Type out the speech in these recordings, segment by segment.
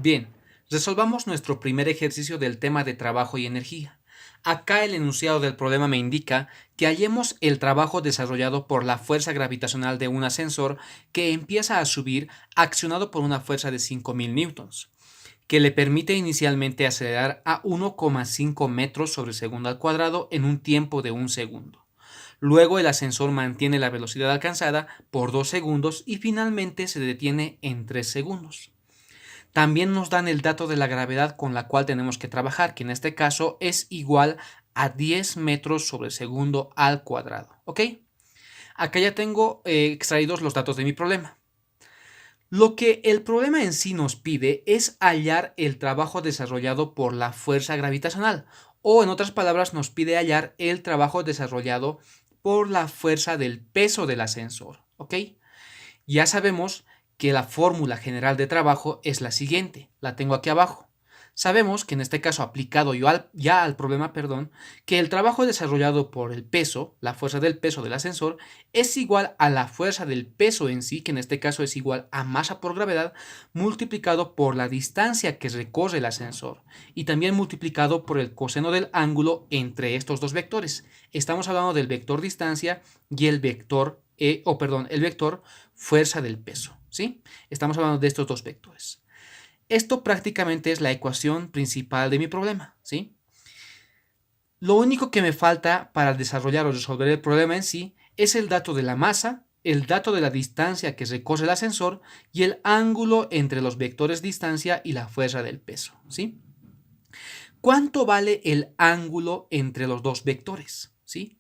Bien, resolvamos nuestro primer ejercicio del tema de trabajo y energía. Acá el enunciado del problema me indica que hallemos el trabajo desarrollado por la fuerza gravitacional de un ascensor que empieza a subir accionado por una fuerza de 5000 newtons, que le permite inicialmente acelerar a 1,5 metros sobre segundo al cuadrado en un tiempo de un segundo. Luego el ascensor mantiene la velocidad alcanzada por 2 segundos y finalmente se detiene en 3 segundos. También nos dan el dato de la gravedad con la cual tenemos que trabajar, que en este caso es igual a 10 metros sobre segundo al cuadrado. ¿Ok? Acá ya tengo extraídos los datos de mi problema. Lo que el problema en sí nos pide es hallar el trabajo desarrollado por la fuerza gravitacional, o en otras palabras nos pide hallar el trabajo desarrollado por la fuerza del peso del ascensor. ¿Ok? Ya sabemos que la fórmula general de trabajo es la siguiente, la tengo aquí abajo. Sabemos que en este caso aplicado ya al problema, que el trabajo desarrollado por el peso, la fuerza del peso del ascensor, es igual a la fuerza del peso en sí, que en este caso es igual a masa por gravedad, multiplicado por la distancia que recorre el ascensor y también multiplicado por el coseno del ángulo entre estos dos vectores. Estamos hablando del vector distancia y el vector, el vector fuerza del peso, ¿sí? Estamos hablando de estos dos vectores. Esto prácticamente es la ecuación principal de mi problema, ¿sí? Lo único que me falta para desarrollar o resolver el problema en sí es el dato de la masa, el dato de la distancia que recorre el ascensor y el ángulo entre los vectores distancia y la fuerza del peso, ¿sí? ¿Cuánto vale el ángulo entre los dos vectores? ¿Sí?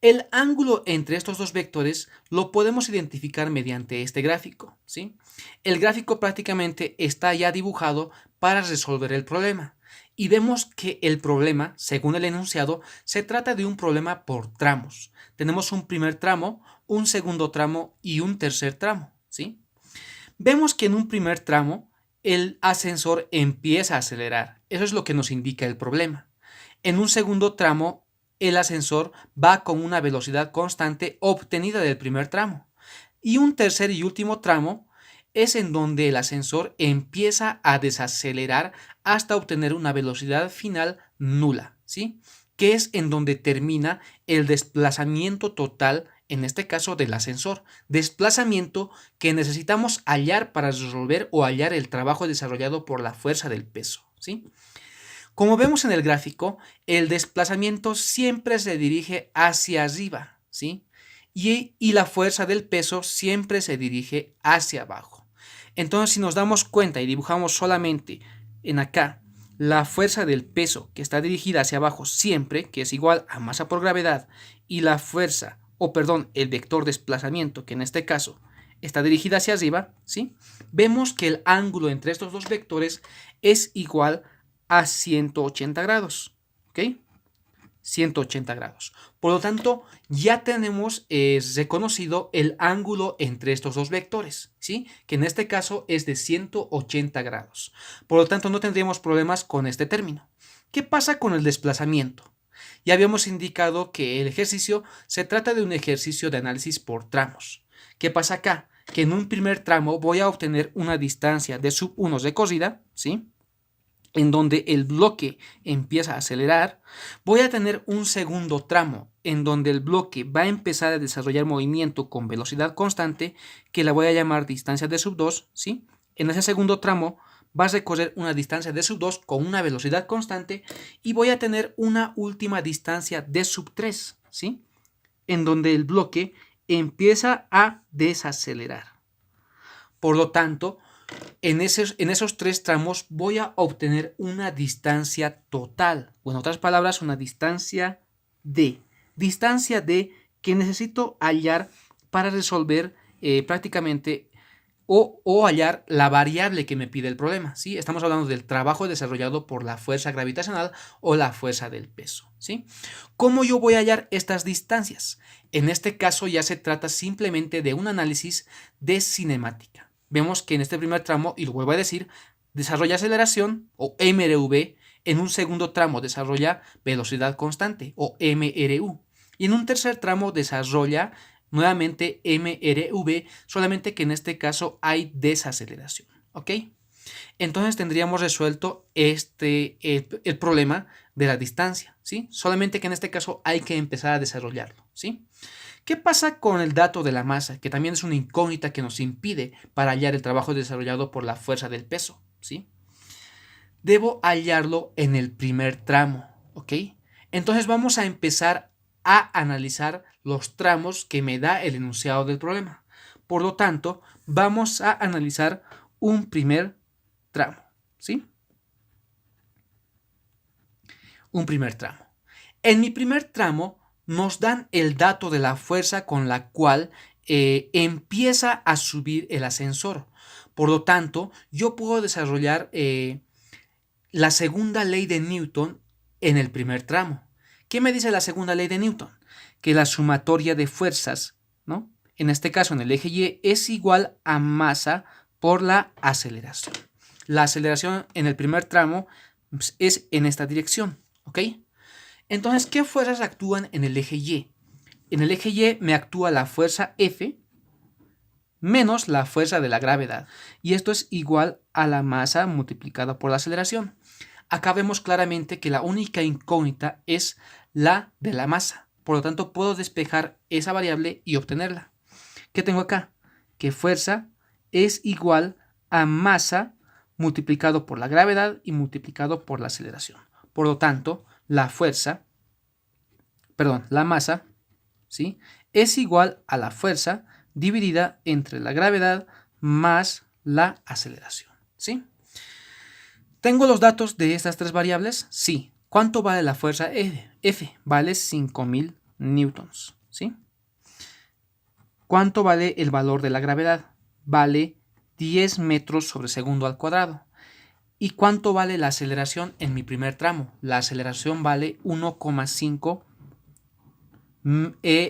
El ángulo entre estos dos vectores lo podemos identificar mediante este gráfico, ¿sí? El gráfico prácticamente está ya dibujado para resolver el problema. Y vemos que el problema, según el enunciado, se trata de un problema por tramos. Tenemos un primer tramo, un segundo tramo y un tercer tramo, ¿sí? Vemos que en un primer tramo el ascensor empieza a acelerar. Eso es lo que nos indica el problema. En un segundo tramo, el ascensor va con una velocidad constante obtenida del primer tramo. Y un tercer y último tramo es en donde el ascensor empieza a desacelerar hasta obtener una velocidad final nula, ¿sí? Que es en donde termina el desplazamiento total, en este caso del ascensor. Desplazamiento que necesitamos hallar para resolver o hallar el trabajo desarrollado por la fuerza del peso, ¿sí? Como vemos en el gráfico, el desplazamiento siempre se dirige hacia arriba, ¿sí? Y la fuerza del peso siempre se dirige hacia abajo. Entonces, si nos damos cuenta y dibujamos solamente en acá la fuerza del peso que está dirigida hacia abajo siempre, que es igual a masa por gravedad, y la fuerza, el vector desplazamiento, que en este caso está dirigida hacia arriba, ¿sí? Vemos que el ángulo entre estos dos vectores es igual a 180 grados, ¿ok? 180 grados. Por lo tanto, ya tenemos reconocido el ángulo entre estos dos vectores, ¿sí? Que en este caso es de 180 grados. Por lo tanto, no tendríamos problemas con este término. ¿Qué pasa con el desplazamiento? Ya habíamos indicado que el ejercicio se trata de un ejercicio de análisis por tramos. ¿Qué pasa acá? Que en un primer tramo voy a obtener una distancia de sub 1 recorrida, ¿sí? En donde el bloque empieza a acelerar, voy a tener un segundo tramo en donde el bloque va a empezar a desarrollar movimiento con velocidad constante, que la voy a llamar distancia de sub 2, ¿sí? En ese segundo tramo va a recorrer una distancia de sub 2 con una velocidad constante y voy a tener una última distancia de sub 3, ¿sí? En donde el bloque empieza a desacelerar. Por lo tanto, en esos tres tramos voy a obtener una distancia total, o en otras palabras, una distancia D. Distancia D que necesito hallar para resolver prácticamente o hallar la variable que me pide el problema, ¿sí? Estamos hablando del trabajo desarrollado por la fuerza gravitacional o la fuerza del peso, ¿sí? ¿Cómo yo voy a hallar estas distancias? En este caso ya se trata simplemente de un análisis de cinemática. Vemos que en este primer tramo, y lo vuelvo a decir, desarrolla aceleración o MRV, en un segundo tramo desarrolla velocidad constante o MRU, y en un tercer tramo desarrolla nuevamente MRV, solamente que en este caso hay desaceleración, ¿ok? Entonces tendríamos resuelto el problema de la distancia, ¿sí? Solamente que en este caso hay que empezar a desarrollarlo, ¿sí? ¿Qué pasa con el dato de la masa? Que también es una incógnita que nos impide para hallar el trabajo desarrollado por la fuerza del peso, ¿sí? Debo hallarlo en el primer tramo, ¿ok? Entonces vamos a empezar a analizar los tramos que me da el enunciado del problema. Por lo tanto, vamos a analizar un primer tramo, ¿sí? Un primer tramo. En mi primer tramo nos dan el dato de la fuerza con la cual empieza a subir el ascensor. Por lo tanto, yo puedo desarrollar la segunda ley de Newton en el primer tramo. ¿Qué me dice la segunda ley de Newton? Que la sumatoria de fuerzas, ¿no? En este caso, en el eje Y, es igual a masa por la aceleración. La aceleración en el primer tramo es en esta dirección, ¿ok? Entonces, ¿qué fuerzas actúan en el eje Y? En el eje Y me actúa la fuerza F menos la fuerza de la gravedad. Y esto es igual a la masa multiplicada por la aceleración. Acá vemos claramente que la única incógnita es la de la masa. Por lo tanto, puedo despejar esa variable y obtenerla. ¿Qué tengo acá? Que fuerza es igual a masa multiplicado por la gravedad y multiplicado por la aceleración. Por lo tanto, la masa, ¿sí?, es igual a la fuerza dividida entre la gravedad más la aceleración, ¿sí? ¿Tengo los datos de estas tres variables? Sí. ¿Cuánto vale la fuerza F? Vale 5000 newtons, ¿sí? ¿Cuánto vale el valor de la gravedad? Vale 10 metros sobre segundo al cuadrado. ¿Y cuánto vale la aceleración en mi primer tramo? La aceleración vale 1,5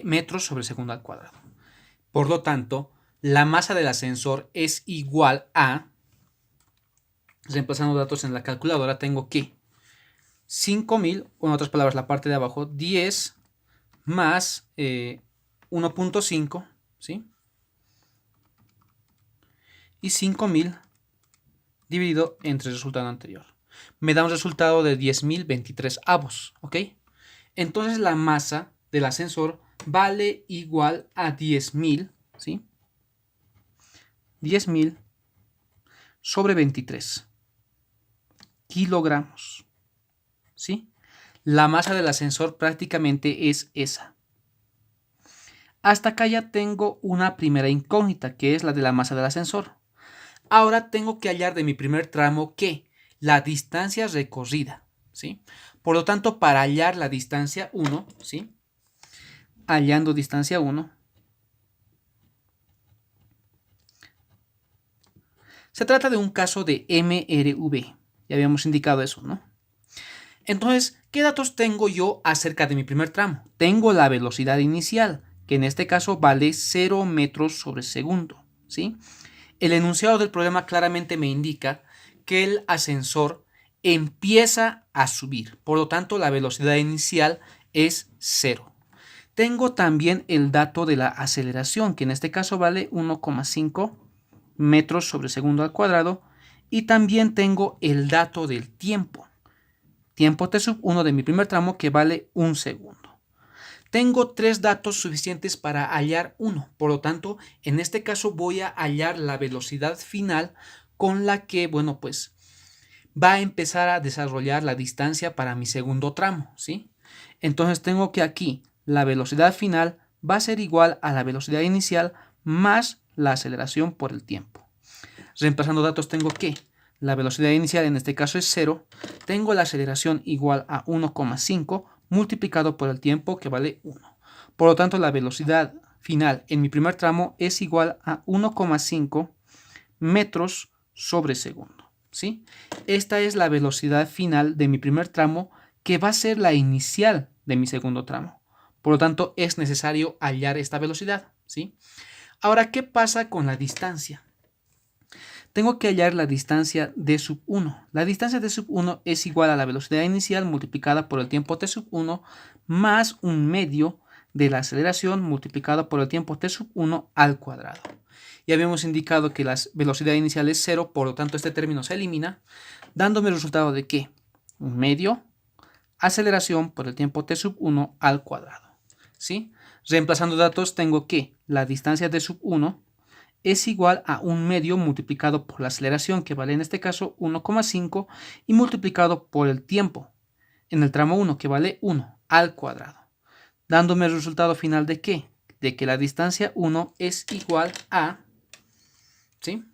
metros sobre segundo al cuadrado. Por lo tanto, la masa del ascensor es igual a, reemplazando datos en la calculadora, tengo que 5000, o en otras palabras, la parte de abajo, 10 más 1,5, ¿sí? Y 5000 dividido entre el resultado anterior. Me da un resultado de 10.023 avos, ¿ok? Entonces la masa del ascensor vale igual a 10.000, ¿sí? 10.000 sobre 23 kilogramos, ¿sí? La masa del ascensor prácticamente es esa. Hasta acá ya tengo una primera incógnita, que es la de la masa del ascensor. Ahora tengo que hallar de mi primer tramo ¿qué? La distancia recorrida, ¿sí? Por lo tanto, para hallar la distancia 1, ¿sí? Hallando distancia 1, se trata de un caso de MRV. Ya habíamos indicado eso, ¿no? Entonces, ¿qué datos tengo yo acerca de mi primer tramo? Tengo la velocidad inicial, que en este caso vale 0 metros sobre segundo, ¿sí? El enunciado del problema claramente me indica que el ascensor empieza a subir. Por lo tanto, la velocidad inicial es 0. Tengo también el dato de la aceleración, que en este caso vale 1,5 metros sobre segundo al cuadrado. Y también tengo el dato del tiempo. Tiempo t sub 1 de mi primer tramo, que vale 1 segundo. Tengo tres datos suficientes para hallar 1. Por lo tanto, en este caso voy a hallar la velocidad final con la que, bueno, pues va a empezar a desarrollar la distancia para mi segundo tramo, ¿sí? Entonces tengo que aquí la velocidad final va a ser igual a la velocidad inicial más la aceleración por el tiempo. Reemplazando datos tengo que la velocidad inicial en este caso es 0, tengo la aceleración igual a 1,5 multiplicado por el tiempo, que vale 1. Por lo tanto, la velocidad final en mi primer tramo es igual a 1,5 metros sobre segundo, ¿sí? Esta es la velocidad final de mi primer tramo, que va a ser la inicial de mi segundo tramo. Por lo tanto, es necesario hallar esta velocidad, ¿sí? Ahora, ¿qué pasa con la distancia? Tengo que hallar la distancia d sub 1. La distancia d sub 1 es igual a la velocidad inicial multiplicada por el tiempo t sub 1 más un medio de la aceleración multiplicado por el tiempo t sub 1 al cuadrado. Ya habíamos indicado que la velocidad inicial es 0, por lo tanto este término se elimina, dándome el resultado de que 1 medio aceleración por el tiempo t sub 1 al cuadrado. ¿Sí? Reemplazando datos tengo que la distancia t sub 1 es igual a 1 medio multiplicado por la aceleración, que vale en este caso 1,5, y multiplicado por el tiempo en el tramo 1, que vale 1 al cuadrado, dándome el resultado final de ¿qué? De que la distancia 1 es igual a, ¿sí?,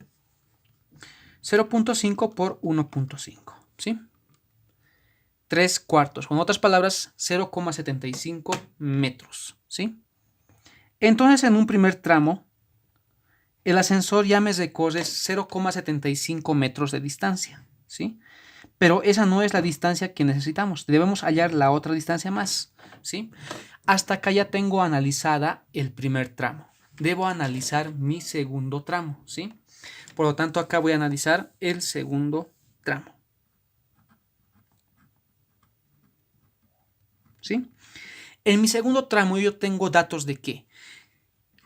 0.5 por 1.5, ¿sí? 3/4, con otras palabras, 0,75 metros, ¿sí? Entonces, en un primer tramo, el ascensor ya me recorre 0,75 metros de distancia, ¿sí? Pero esa no es la distancia que necesitamos. Debemos hallar la otra distancia más, ¿sí? Hasta acá ya tengo analizada el primer tramo. Debo analizar mi segundo tramo, ¿sí? Por lo tanto, acá voy a analizar el segundo tramo, ¿sí? En mi segundo tramo yo tengo datos de ¿qué?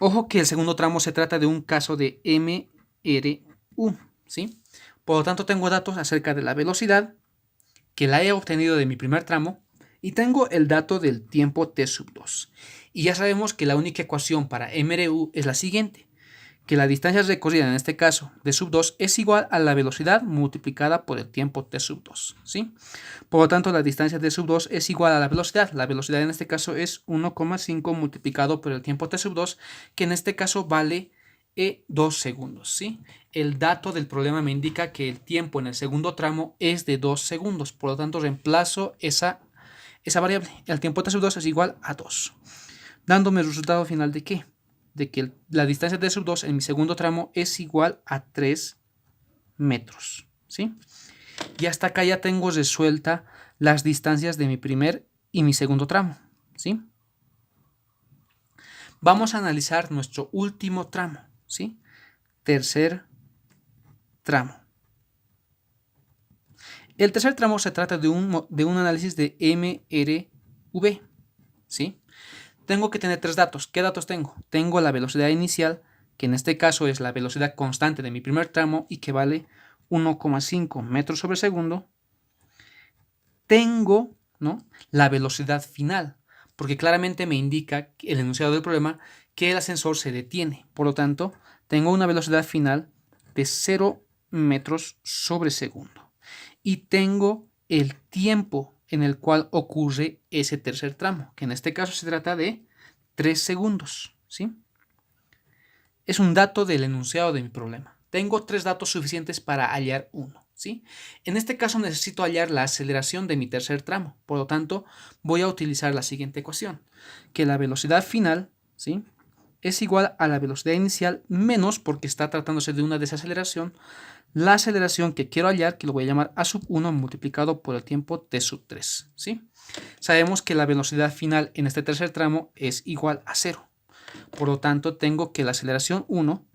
Ojo que el segundo tramo se trata de un caso de MRU, ¿sí? Por lo tanto, tengo datos acerca de la velocidad, que la he obtenido de mi primer tramo, y tengo el dato del tiempo t sub 2. Y ya sabemos que la única ecuación para MRU es la siguiente, que la distancia recorrida, en este caso de sub 2, es igual a la velocidad multiplicada por el tiempo t sub 2, ¿sí? Por lo tanto, la distancia t sub 2 es igual a la velocidad. La velocidad en este caso es 1,5 multiplicado por el tiempo t sub 2, que en este caso vale 2 segundos, ¿sí? El dato del problema me indica que el tiempo en el segundo tramo es de 2 segundos. Por lo tanto, reemplazo esa variable. El tiempo t sub 2 es igual a 2. Dándome el resultado final de ¿qué? De que la distancia t sub 2 en mi segundo tramo es igual a 3 metros, ¿sí? Y hasta acá ya tengo resuelta las distancias de mi primer y mi segundo tramo, ¿sí? Vamos a analizar nuestro último tramo, ¿sí? Tercer tramo. El tercer tramo se trata de un análisis de MRV, ¿sí? Tengo que tener 3 datos. ¿Qué datos tengo? Tengo la velocidad inicial, que en este caso es la velocidad constante de mi primer tramo y que vale 1,5 metros sobre segundo. Tengo, ¿no?, la velocidad final, porque claramente me indica el enunciado del problema que el ascensor se detiene. Por lo tanto, tengo una velocidad final de 0 metros sobre segundo. Y tengo el tiempo en el cual ocurre ese tercer tramo, que en este caso se trata de 3 segundos, ¿sí? Es un dato del enunciado de mi problema. Tengo 3 datos suficientes para hallar uno, ¿sí? En este caso necesito hallar la aceleración de mi tercer tramo. Por lo tanto, voy a utilizar la siguiente ecuación, que la velocidad final, ¿sí?, es igual a la velocidad inicial menos, porque está tratándose de una desaceleración, la aceleración que quiero hallar, que lo voy a llamar a sub 1 multiplicado por el tiempo t sub 3, ¿sí? Sabemos que la velocidad final en este tercer tramo es igual a 0. Por lo tanto, tengo que la aceleración 1,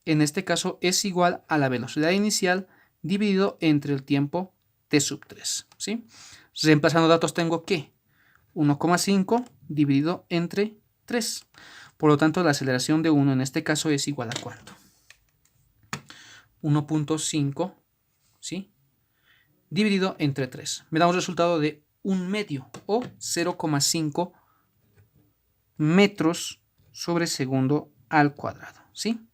en este caso, es igual a la velocidad inicial dividido entre el tiempo t sub 3, ¿sí? Reemplazando datos tengo que 1,5 dividido entre 3. Por lo tanto, la aceleración de 1 en este caso es igual a ¿cuánto? 1.5, ¿sí?, dividido entre 3. Me da un resultado de 1 medio o 0,5 metros sobre segundo al cuadrado, ¿sí?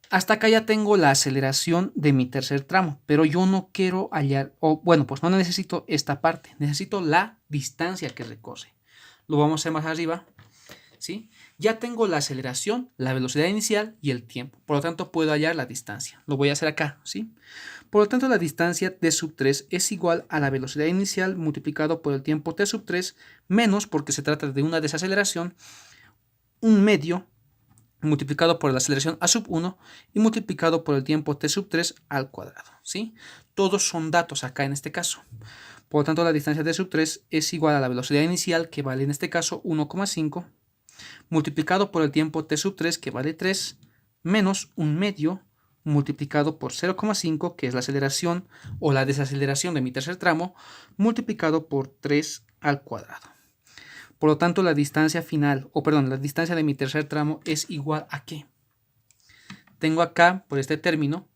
Hasta acá ya tengo la aceleración de mi tercer tramo, pero yo no quiero hallar, pues no necesito esta parte, necesito la distancia que recorre. Lo vamos a hacer más arriba, ¿sí? Ya tengo la aceleración, la velocidad inicial y el tiempo. Por lo tanto, puedo hallar la distancia. Lo voy a hacer acá, ¿sí? Por lo tanto, la distancia t sub 3 es igual a la velocidad inicial multiplicado por el tiempo t sub 3 menos, porque se trata de una desaceleración, 1 medio multiplicado por la aceleración a sub 1 y multiplicado por el tiempo t sub 3 al cuadrado, ¿sí? Todos son datos acá en este caso. Por lo tanto, la distancia t sub 3 es igual a la velocidad inicial, que vale en este caso 1,5, multiplicado por el tiempo t sub 3, que vale 3, menos 1 medio multiplicado por 0,5, que es la aceleración o la desaceleración de mi tercer tramo, multiplicado por 3 al cuadrado. Por lo tanto, la distancia final, la distancia de mi tercer tramo es igual a ¿qué? Tengo acá, por este término,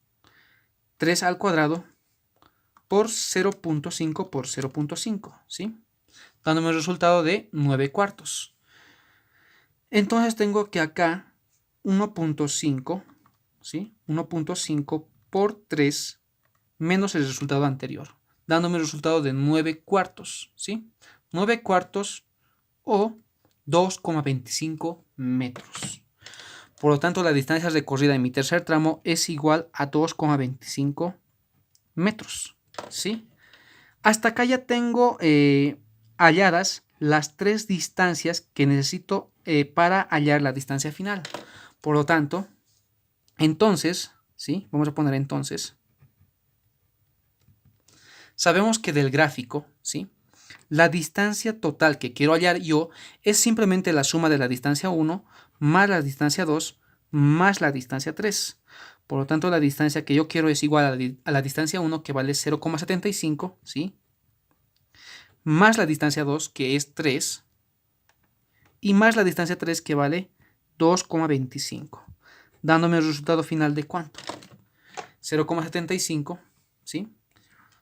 3 al cuadrado por 0.5 por 0.5, ¿sí? Dándome el resultado de 9 cuartos. Entonces tengo que acá 1.5, ¿sí? 1.5 por 3 menos el resultado anterior, dándome el resultado de 9 cuartos, ¿sí? 9 cuartos o 2,25 metros. Por lo tanto, la distancia recorrida en mi tercer tramo es igual a 2,25 metros, ¿sí? Hasta acá ya tengo halladas las 3 distancias que necesito para hallar la distancia final. Por lo tanto, entonces, ¿sí? Vamos a poner entonces. Sabemos que del gráfico, ¿sí? La distancia total que quiero hallar yo es simplemente la suma de la distancia 1 más la distancia 2 más la distancia 3. Por lo tanto, la distancia que yo quiero es igual a la distancia 1, que vale 0,75, ¿sí? Más la distancia 2, que es 3, y más la distancia 3, que vale 2,25, dándome el resultado final de ¿cuánto? 0,75, ¿sí?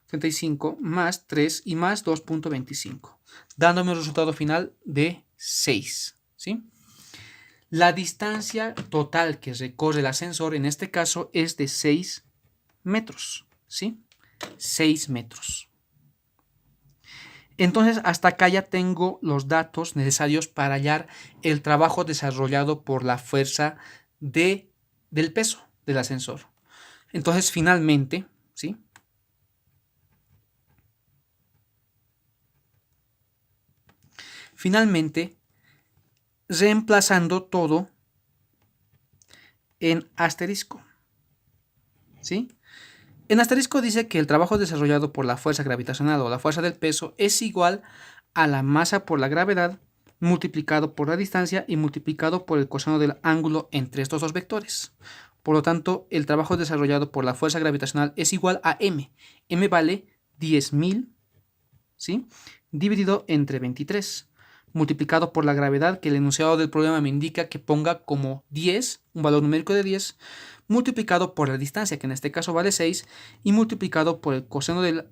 75 más 3 y más 2.25, dándome el resultado final de 6, ¿sí? La distancia total que recorre el ascensor en este caso es de 6 metros, ¿sí? 6 metros. Entonces, hasta acá ya tengo los datos necesarios para hallar el trabajo desarrollado por la fuerza del peso del ascensor. Entonces, finalmente, ¿sí? Finalmente, reemplazando todo en asterisco, ¿sí? En asterisco dice que el trabajo desarrollado por la fuerza gravitacional o la fuerza del peso es igual a la masa por la gravedad multiplicado por la distancia y multiplicado por el coseno del ángulo entre estos dos vectores. Por lo tanto, el trabajo desarrollado por la fuerza gravitacional es igual a m. M vale 10.000, ¿sí? Dividido entre 23, multiplicado por la gravedad, que el enunciado del problema me indica que ponga como 10, un valor numérico de 10, multiplicado por la distancia, que en este caso vale 6, y multiplicado por el coseno del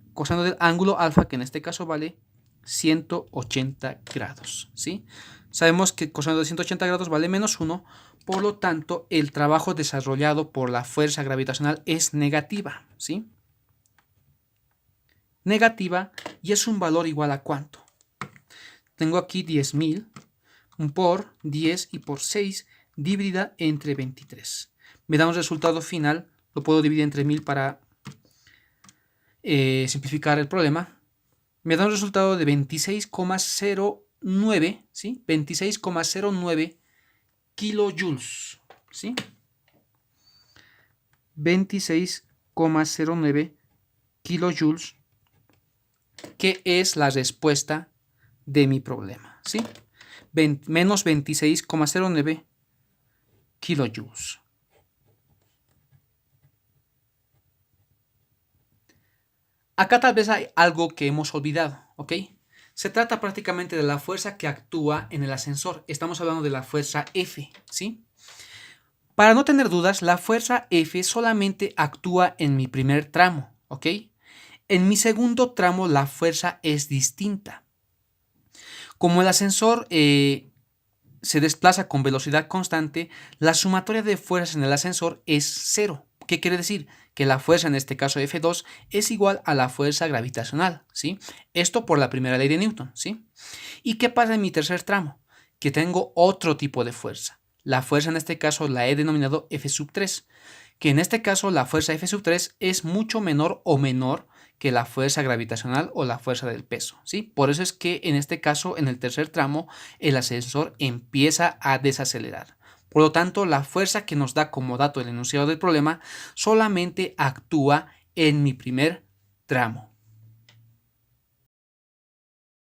ángulo alfa, que en este caso vale 180 grados, ¿sí? Sabemos que el coseno de 180 grados vale menos 1, por lo tanto, el trabajo desarrollado por la fuerza gravitacional es negativa, ¿sí? Negativa, y es un valor igual a ¿cuánto? Tengo aquí 10.000 por 10 y por 6 dividida entre 23. Me da un resultado final, lo puedo dividir entre 1000 para simplificar el problema. Me da un resultado de 26,09, ¿sí? 26,09 kilojoules, ¿sí? 26,09 kilojoules, que es la respuesta de mi problema, ¿sí? Menos 26,09 kilojoules. Acá tal vez hay algo que hemos olvidado, ¿ok? Se trata prácticamente de la fuerza que actúa en el ascensor. Estamos hablando de la fuerza F, ¿sí? Para no tener dudas, la fuerza F solamente actúa en mi primer tramo, ¿ok? En mi segundo tramo la fuerza es distinta. Como el ascensor se desplaza con velocidad constante, la sumatoria de fuerzas en el ascensor es 0. ¿Qué quiere decir? Que la fuerza, en este caso F2, es igual a la fuerza gravitacional, ¿sí? Esto por la primera ley de Newton, ¿sí? ¿Y qué pasa en mi tercer tramo? Que tengo otro tipo de fuerza. La fuerza, en este caso, la he denominado F3, que en este caso la fuerza F3 es mucho menor o menor que la fuerza gravitacional o la fuerza del peso, ¿sí? Por eso es que en este caso, en el tercer tramo, el ascensor empieza a desacelerar. Por lo tanto, la fuerza que nos da como dato el enunciado del problema solamente actúa en mi primer tramo.